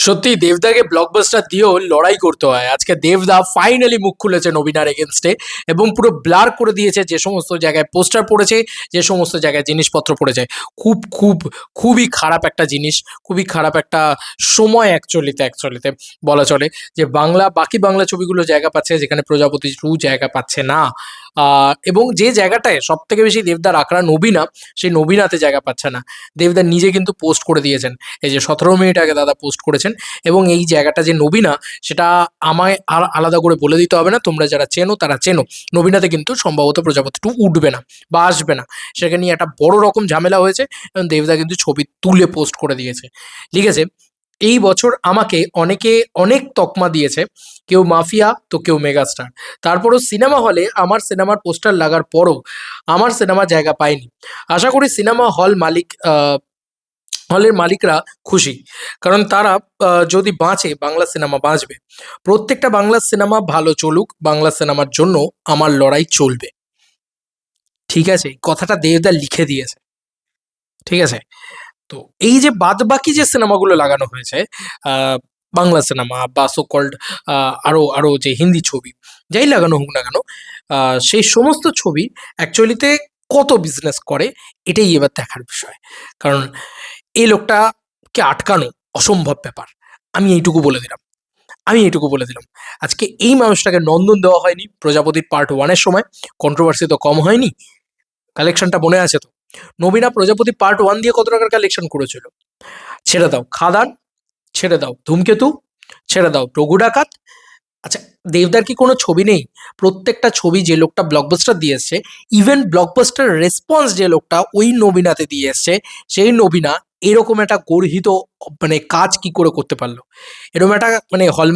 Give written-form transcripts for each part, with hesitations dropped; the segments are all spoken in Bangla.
সত্যি দেবদাকে ব্লকবাস্টার দিয়েও লড়াই করতে হয়। আজকে দেবদা ফাইনালি মুখ খুলেছে নবীনার এগেনস্টে এবং পুরো ব্লার করে দিয়েছে যে সমস্ত জায়গায় পোস্টার পড়েছে, যে সমস্ত জায়গায় জিনিসপত্র পড়েছে। খুবই খারাপ একটা জিনিস, খুবই খারাপ একটা সময় অ্যাকচুয়ালিতে বলা চলে যে বাকি বাংলা ছবিগুলো জায়গা পাচ্ছে যেখানে প্রজাপতি 2 জায়গা পাচ্ছে না। এবং যে জায়গাটায় সব থেকে বেশি দেবদার আঁকড়া নবীনা, সেই নবীনাতে জায়গা পাচ্ছে না। দেবদা নিজে কিন্তু পোস্ট করে দিয়েছেন, এই যে 17 মিনিট আগে দাদা পোস্ট করেছেন। এবং এই জায়গাটা যে নবীনা, সেটা আমায় আর আলাদা করে বলে দিতে হবে না, তোমরা যারা চেনো তারা চেনো। নবীনাতে কিন্তু সম্ভবত প্রজাপতি 2 উঠবে না বা আসবে না, সেখানে নিয়ে একটা বড় রকম ঝামেলা হয়েছে এবং দেবদা কিন্তু ছবি তুলে পোস্ট করে দিয়েছে, লিখেছে এই বছর আমাকে অনেকে অনেক তকমা দিয়েছে, কেউ মাফিয়া তো কেউ মেগাস্টার। তারপরও সিনেমা হলে আমার সিনেমার পোস্টার লাগার পরও আমার সিনেমা জায়গা পায়নি। আশা করি সিনেমা হলের মালিকরা খুশি, কারণ তারা যদি বাঁচে বাংলা সিনেমা বাঁচবে। প্রত্যেকটা বাংলা সিনেমা ভালো চলুক, বাংলা সিনেমার জন্য আমার লড়াই চলবে। ঠিক আছে, এই কথাটা দেবদা লিখে দিয়েছে। ঠিক আছে, তো এই যে বাদ বাকি যে সিনেমাগুলো লাগানো হয়েছে, আহ, বাংলা সিনেমা বা সো কল্ড আরো আরো যে হিন্দি ছবি যাই লাগানো হোক না কেন, সেই সমস্ত ছবি অ্যাকচুয়ালিতে কত বিজনেস করে, এটাই এবার দেখার বিষয়। কারণ এই লোকটাকে আটকানো অসম্ভব ব্যাপার। আমি এইটুকু বলে দিলাম, আজকে এই মানুষটাকে নন্দন দেওয়া হয়নি প্রজাপতির পার্ট 1-এর সময়, কন্ট্রোভার্সি তো কম হয়নি। কালেকশনটা মনে আছে তো? নবীনা প্রজাপতি পার্ট 1 দিয়ে কত টাকার কালেকশন করেছিল? ছেড়ে দাও খাদান, ছেড়ে দাও ধূমকেতু, ছেড়ে দাও রঘু ডাকাত। আচ্ছা, দেবদার কি কোনো ছবি নেই? প্রত্যেকটা ছবি যে লোকটা ব্লকবাস্টার দিয়ে এসছে, ইভেন ব্লকবাস্টার রেসপন্স যে লোকটা ওই নবীনাতে দিয়ে এসছে, সেই নবীনা এরকম একটা গর্হিত মানে কাজ কি করে করতে পারলো? এরকম একটা মানে হল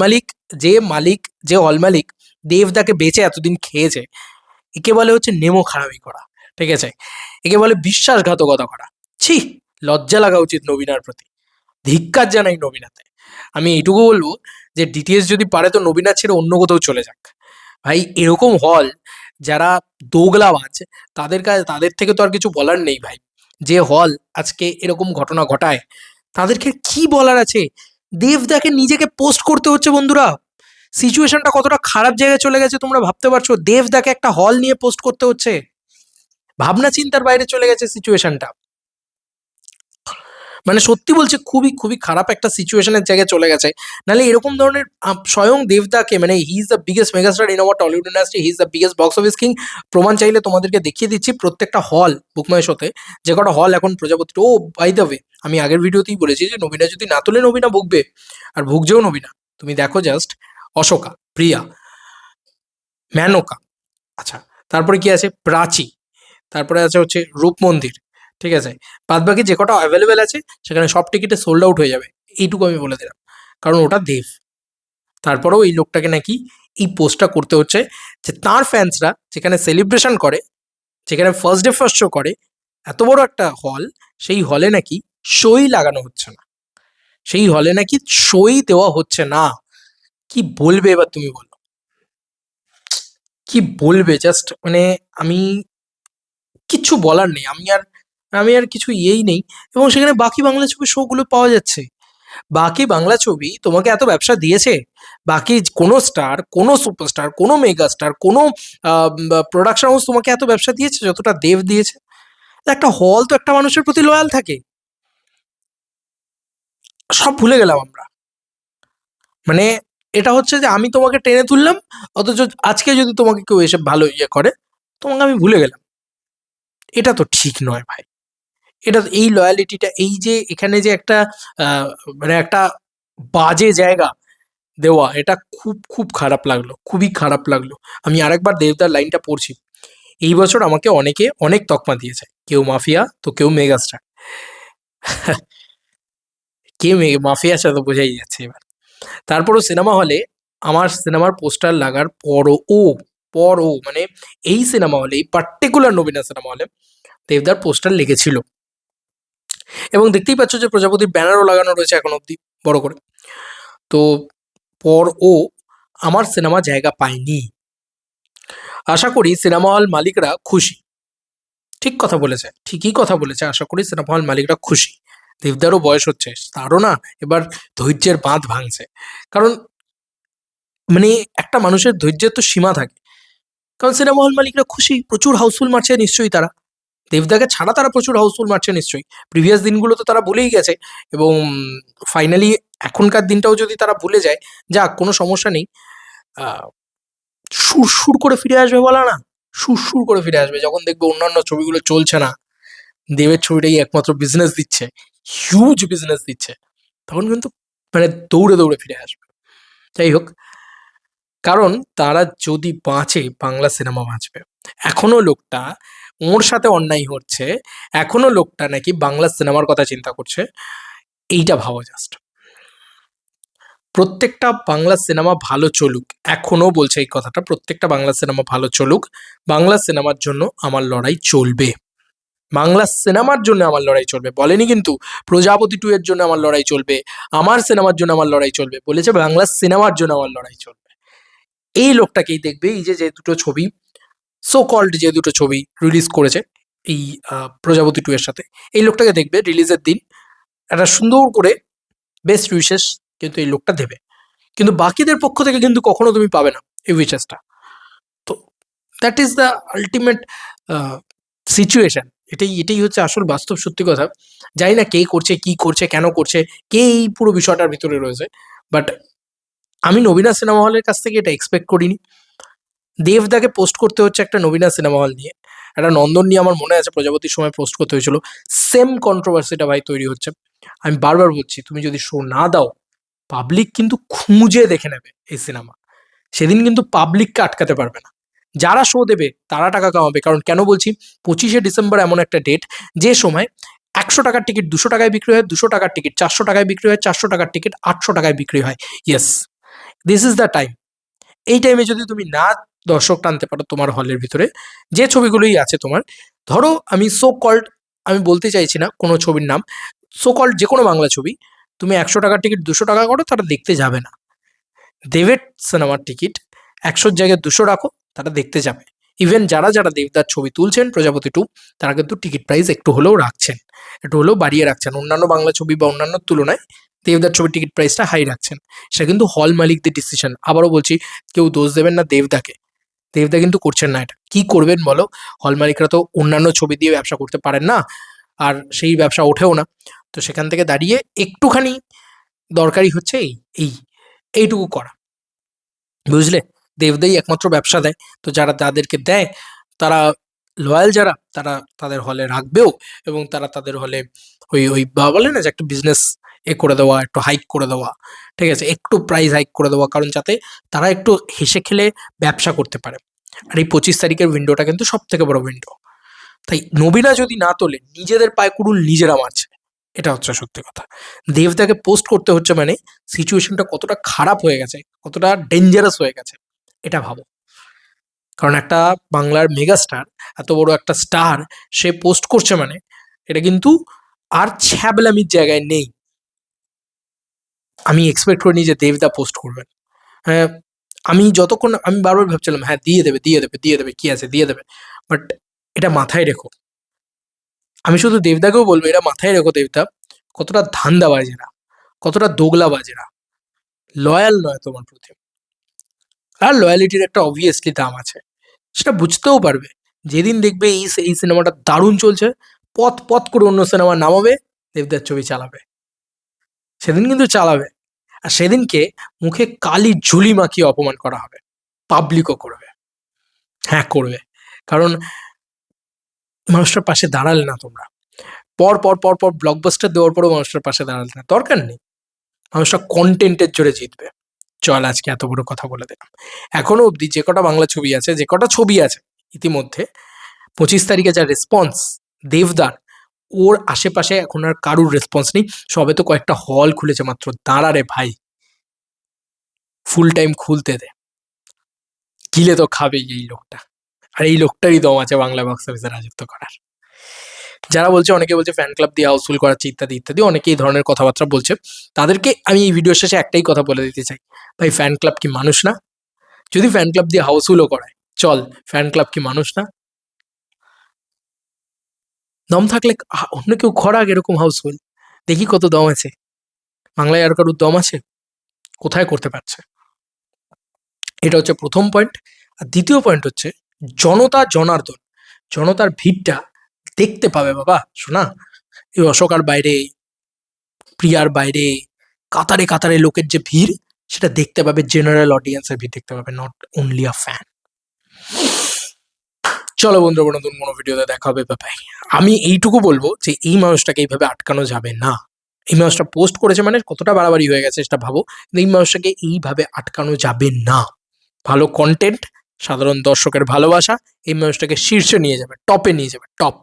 মালিক দেবদাকে বেচে এতদিন খেয়েছে, একে বলে হচ্ছে নেমো খারামি করা। ঠিক আছে, একে বলে বিশ্বাসঘাতকতা করা। ছি, লজ্জা লাগা উচিত নবীনার প্রতি। ধিক্কার জানাই নবীনাতে। আমি এইটুকু বলবো যে ডিটিএস যদি পারে তো নবীনা ছেড়ে অন্য কোথাও চলে যাক। ভাই এরকম হল যারা দোগলাবাজ, তাদের থেকে তো আর কিছু বলার নেই ভাই। যে হল আজকে এরকম ঘটনা ঘটায়, তাদেরকে কি বলার আছে? দেবদাকে নিজেকে পোস্ট করতে হচ্ছে বন্ধুরা। সিচুয়েশনটা কতটা খারাপ জায়গায় চলে গেছে তোমরা ভাবতে পারছো? দেবদাকে একটা হল নিয়ে পোস্ট করতে হচ্ছে, ভাবনা চিন্তার বাইরে চলে গেছে সিচুয়েশনটা। মানে সত্যি বলছি, খুবই খারাপ একটা সিচুয়েশনের জায়গায় চলে গেছে। নাহলে এরকম ধরনের স্বয়ং দেবদাকে, মানে he is the biggest megastar in our Tollywood industry, he is the biggest box office king. প্রমাণ চাইলে তোমাদেরকে দেখিয়ে দিচ্ছি, প্রত্যেকটা হল বুকমাই শোতে যে কটা হল এখন প্রজাপতি, ও বাই দ্য ওয়ে আমি আগের ভিডিওতেই বলেছি যে নবীনা যদি না তোলে নবীনা ভুগবে, আর ভুগছেও নবীনা। তুমি দেখো জাস্ট, অশোকা, প্রিয়া, মেনকা, আচ্ছা, তারপরে কি আছে, প্রাচী, তারপরে আছে হচ্ছে রূপমন্দির। ঠিক আছে, বাদবাকি যে কটা অ্যাভেলেবেল আছে সেখানে সব টিকিটে সোল্ড আউট হয়ে যাবে, এইটুকু আমি বলে দিলাম। কারণ ওটা দেব। তারপরেও এই লোকটাকে নাকি এই পোস্টটা করতে হচ্ছে যে তার ফ্যান্সরা যেখানে সেলিব্রেশন করে, যেখানে ফার্স্ট ডে ফার্স্ট শো করে, এত বড় একটা হল, সেই হলে নাকি সই লাগানো হচ্ছে না, সেই হলে নাকি সই দেওয়া হচ্ছে না। কি বলবে এবার তুমি বলো, কি বলবে? জাস্ট মানে আমি কিচ্ছু বলার নেই, আমি আর কিছু ইয়েই নেই। এবং সেখানে বাকি বাংলা ছবির শোগুলো পাওয়া যাচ্ছে। বাকি বাংলা ছবি তোমাকে এত ব্যবসা দিয়েছে? বাকি কোনো স্টার, কোনো সুপারস্টার, কোনো মেগা স্টার, কোনো প্রোডাকশন হাউস তোমাকে এত ব্যবসা দিয়েছে যতটা দেব দিয়েছে? একটা হল তো একটা মানুষের প্রতি লয়াল থাকে। সব ভুলে গেলাম আমরা। মানে এটা হচ্ছে যে আমি তোমাকে টেনে তুললাম, অথচ আজকে যদি তোমাকে কেউ এসে ভালো ইয়ে করে, তোমাকে আমি ভুলে গেলাম। এটা তো ঠিক নয় ভাই। এটা এই লয়ালিটিটা, এই যে এখানে যে একটা আহ, মানে একটা বাজে জায়গা দেওয়া, এটা খুব খারাপ লাগলো, খুবই খারাপ লাগলো। আমি আরেকবার দেবদার লাইনটা পড়ছি, এই বছর আমাকে অনেকে অনেক তকমা দিয়েছে, কেউ মাফিয়া তো কেউ মেগাস্টার। মাফিয়া সেটা তো বোঝাই যাচ্ছে এবার। তারপরও সিনেমা হলে আমার সিনেমার পোস্টার লাগার পরও মানে এই সিনেমা হলে, এই পার্টিকুলার নবীনা সিনেমা হলে দেবদার পোস্টার লেগেছিল। এবং দেখতেই পাচ্ছ যে প্রজাপতির ব্যানারও লাগানো রয়েছে এখন অব্দি বড় করে। তো পরও আমার সিনেমা জায়গা পায়নি। আশা করি সিনেমা হল মালিকরা খুশি। ঠিক কথা বলেছে, ঠিকই কথা বলেছে, আশা করি সিনেমা হল মালিকরা খুশি। দেবদারও বয়স হচ্ছে, তারও না এবার ধৈর্যের বাঁধ ভাঙছে। কারণ মানে একটা মানুষের ধৈর্যের তো সীমা থাকে। কারণ সিনেমা হল মালিকরা খুশি, প্রচুর হাউসফুল মারছে নিশ্চয়ই তারা। দেবদাকে ছাড়া তারা প্রচুর হাউসফুল মারছে নিশ্চয়ই। প্রিভিয়াস দিনগুলো তো তারা ভুলেই গেছে এবং ফাইনালি এখনকার দিনটাও যদি তারা ভুলে যায়, যাক কোনো সমস্যা নেই। আহ, সুরসুর করে ফিরে আসবে বলা না, সুরসুর করে ফিরে আসবে যখন দেখবে অন্যান্য ছবিগুলো চলছে না, দেবের ছবিটাই একমাত্র বিজনেস দিচ্ছে, হিউজ বিজনেস দিচ্ছে, তখন কিন্তু মানে দৌড়ে দৌড়ে ফিরে আসবে। যাই হোক, কারণ তারা যদি বাঁচে বাংলা সিনেমা বাঁচবে। এখনো লোকটা, ওর সাথে অন্যায় হচ্ছে, এখনো লোকটা নাকি বাংলা সিনেমার কথা চিন্তা করছে। এইটা ভাবো জাস্ট। প্রত্যেকটা বাংলা সিনেমা ভালো চলুক, এখনো বলছে এই কথাটা, প্রত্যেকটা বাংলা সিনেমা ভালো চলুক, বাংলা সিনেমার জন্য আমার লড়াই চলবে, বাংলা সিনেমার জন্য আমার লড়াই চলবে। বলেনি কিন্তু প্রজাপতি 2 এর জন্য আমার লড়াই চলবে, আমার সিনেমার জন্য আমার লড়াই চলবে, বলেছে বাংলা সিনেমার জন্য আমার লড়াই চলবে। এই লোকটাকেই দেখবে, এই যে যে দুটো ছবি, সো কল্ড যে দুটো ছবি রিলিজ করেছে এই প্রজাপতি 2 এর সাথে, এই লোকটাকে দেখবে রিলিজের দিন একটা সুন্দর করে বেস্ট উইশেস কিন্তু এই লোকটা দেবে, কিন্তু বাকিদের পক্ষ থেকে কিন্তু কখনো তুমি পাবে না এই উইশেসটা। তো that is the ultimate situation. এটাই এটাই হচ্ছে আসল বাস্তব সত্যি কথা। জানি না কে করছে, কি করছে, কেন করছে, কে এই পুরো বিষয়টার ভিতরে রয়েছে, বাট আমি নবীনা সিনেমা হলের কাছ থেকে এটা এক্সপেক্ট করিনি। দেবদাকে পোস্ট করতে হচ্ছে একটা নবীনা সিনেমা হল নিয়ে, একটা নন্দন নিয়ে আমার মনে আছে প্রজাপতির সময় পোস্ট করতে হয়েছিল, সেম কন্ট্রোভার্সিটা ভাই তৈরি হচ্ছে। আমি বারবার বলছি, তুমি যদি শো না দাও, পাবলিক কিন্তু খুঁজে দেখে নেবে এই সিনেমা, সেদিন কিন্তু পাবলিককে আটকাতে পারবে না। যারা শো দেবে তারা টাকা কামাবে। কারণ কেন বলছি, 25শে ডিসেম্বর এমন একটা ডেট যে সময় 100 টাকার টিকিট 200 টাকায় বিক্রি হয়, 200 টাকার টিকিট 400 টাকায় বিক্রি হয়, 400 টাকার টিকিট 800 টাকায় বিক্রি হয়। Yes, this is the time. এই টাইমে যদি তুমি না দর্শক টানতে পারো তোমার হলের ভিতরে, যে ছবিগুলোই আছে তোমার, ধরো আমি সো কল্ড, আমি বলতে চাইছি না কোনো ছবির নাম, সো কল্ড যে কোনো বাংলা ছবি, তুমি 100 টাকার টিকিট 200 টাকা করো, তারা দেখতে যাবে না। দেবের সিনেমার টিকিট 100-র জায়গায় 200 রাখো, তারা দেখতে যাবে। ইভেন যারা যারা দেবদার ছবি তুলছেন প্রজাপতি 2, তারা কিন্তু টিকিট প্রাইস একটু হলেও রাখছেন, একটু হলেও বাড়িয়ে রাখছেন, অন্যান্য বাংলা ছবি বা অন্যান্য তুলনায় দেবদার ছবির টিকিট প্রাইসটা হাই রাখছেন। সেটা কিন্তু হল মালিকদের ডিসিশন। আবারও বলছি, কেউ দোষ দেবেন না দেবদাকে, দেবদা কিন্তু করছেন না এটা, কি করবেন বলো? হল মালিকরা তো অন্যান্য ছবি দিয়ে ব্যবসা করতে পারেন না, আর সেই ব্যবসা ওঠেও না। তো সেখান থেকে দাঁড়িয়ে একটুখানি দরকারি হচ্ছে এই এইটুকু করা, বুঝলে? দেবদাই একমাত্র ব্যবসা দেয়। তো যারা তাদেরকে দেয়, তারা লয়াল, যারা তারা তাদের হলে রাখবেও, এবং তারা তাদের হলে ওই বলে না যে একটা বিজনেস করে দেওয়া, একটু হাইক করে দেওয়া, ঠিক আছে, একটু প্রাইস হাইক করে দেওয়া, কারণ যাতে তারা একটু হেসে খেলে ব্যবসা করতে পারে। আর এই 25 তারিখের উইন্ডোটা কিন্তু সব থেকে বড় উইন্ডো। তাই নবীনা যদি না তোলে, নিজেদের পায়ে কুড়ুল নিজেরা মারছে, এটা হচ্ছে সত্যি কথা। দেবদাকে পোস্ট করতে হচ্ছে মানে সিচুয়েশনটা কতটা খারাপ হয়ে গেছে, কতটা ডেঞ্জারাস হয়ে গেছে, এটা ভাবো। কারণ একটা বাংলার মেগাস্টার, এত বড় একটা স্টার, সে পোস্ট করছে মানে এটা কিন্তু আর ছ্যাবলামির জায়গায় নেই। আমি এক্সপেক্ট করিনি যে দেবদা পোস্ট করবেন। হ্যাঁ, আমি বারবার ভাবছিলাম হ্যাঁ দিয়ে দেবে দিয়ে দেবে দিয়ে দেবে, কি আছে দিয়ে দেবে, বাট এটা মাথায় রেখো। আমি শুধু দেবদাকেও বলবো, এটা মাথায় রেখো দেবদা, কতটা ধান্দাবাজেরা, কতটা দোগলাবাজেরা, লয়াল নয় তোমার প্রতি। আর লয়ালিটির একটা অবভিয়াসলি দাম আছে, সেটা বুঝতেও পারবে যেদিন দেখবে এই সিনেমাটা দারুণ চলছে, পথ পথ করে অন্য সিনেমা নামাবে, দেবদার ছবি চালাবে, সেদিন কিন্তু চালাবে। আর সেদিনকে মুখে কালি ঝুলি মাখিয়ে অপমান করা হবে, পাবলিকও করবে, হ্যাঁ করবে। কারণ মানুষটার পাশে দাঁড়ালে না তোমরা, পর পর পর পর ব্লকবাস্টার দেওয়ার পরেও মানুষটার পাশে দাঁড়ালে না, দরকার নেই। মানুষটা কন্টেন্টের জোরে জিতবে। চল আজকে এত বড় কথা বলে দিলাম। এখনো অবধি যে কটা বাংলা ছবি আছে, যে কটা ছবি আছে ইতিমধ্যে, 25 তারিখে যা রেসপন্স দেবদার, ওর আশেপাশে এখন আর কারুর রেসপন্স নেই। সবে তো কয়েকটা হল খুলেছে মাত্র, দাঁড়া রে ভাই, ফুল টাইম খুলতে দে, গিলে তো খাবেই এই লোকটা। আর এই লোকটারই দম আছে বাংলা বক্স অফিসে রাজত্ব করার। যারা বলছে, অনেকে বলছে ফ্যান ক্লাব দিয়ে হাউসফুল করাচ্ছে ইত্যাদি ইত্যাদি, অনেকে এই ধরনের কথাবার্তা বলছে, তাদেরকে আমি এই ভিডিও শেষে একটাই কথা বলে দিতে চাই, ভাই ফ্যান ক্লাব কি মানুষ না? যদি ফ্যান ক্লাব দিয়ে হাউসফুলও করায়, চল, ফ্যান ক্লাব কি মানুষ না? দম থাকলে অন্য কেউ করাক এরকম হাউসফুল, দেখি কত দম আছে, বাংলায় আর কারোর দম আছে, কোথায় করতে পারছে। এটা হচ্ছে প্রথম পয়েন্ট। আর দ্বিতীয় পয়েন্ট হচ্ছে জনতা জনার্দন, জনতার ভিড়টা দেখতে পাবে বাবা শোনা। এই অশোকার বাইরে, প্রিয়ার বাইরে, কাতারে কাতারে লোকের যে ভিড়, সেটা দেখতে পাবে, জেনারেল অডিয়েন্সের ভিড় দেখতে পাবে, নট অনলি আ ফ্যান। চলো বন্ধুরা, নতুন কোনো ভিডিওতে দেখা হবে, বাই। আমি এইটুকু বলবো যে এই মানুষটাকে এইভাবে আটকানো যাবে না। এই মানুষটা পোস্ট করেছে মানে কতটা বাড়াবাড়ি হয়ে গেছে সেটা ভাবো, কিন্তু এই মানুষটাকে এইভাবে আটকানো যাবে না। ভালো কন্টেন্ট, সাধারণ দর্শকের ভালোবাসা এই মানুষটাকে শীর্ষে নিয়ে যাবে, টপে নিয়ে যাবে, টপ।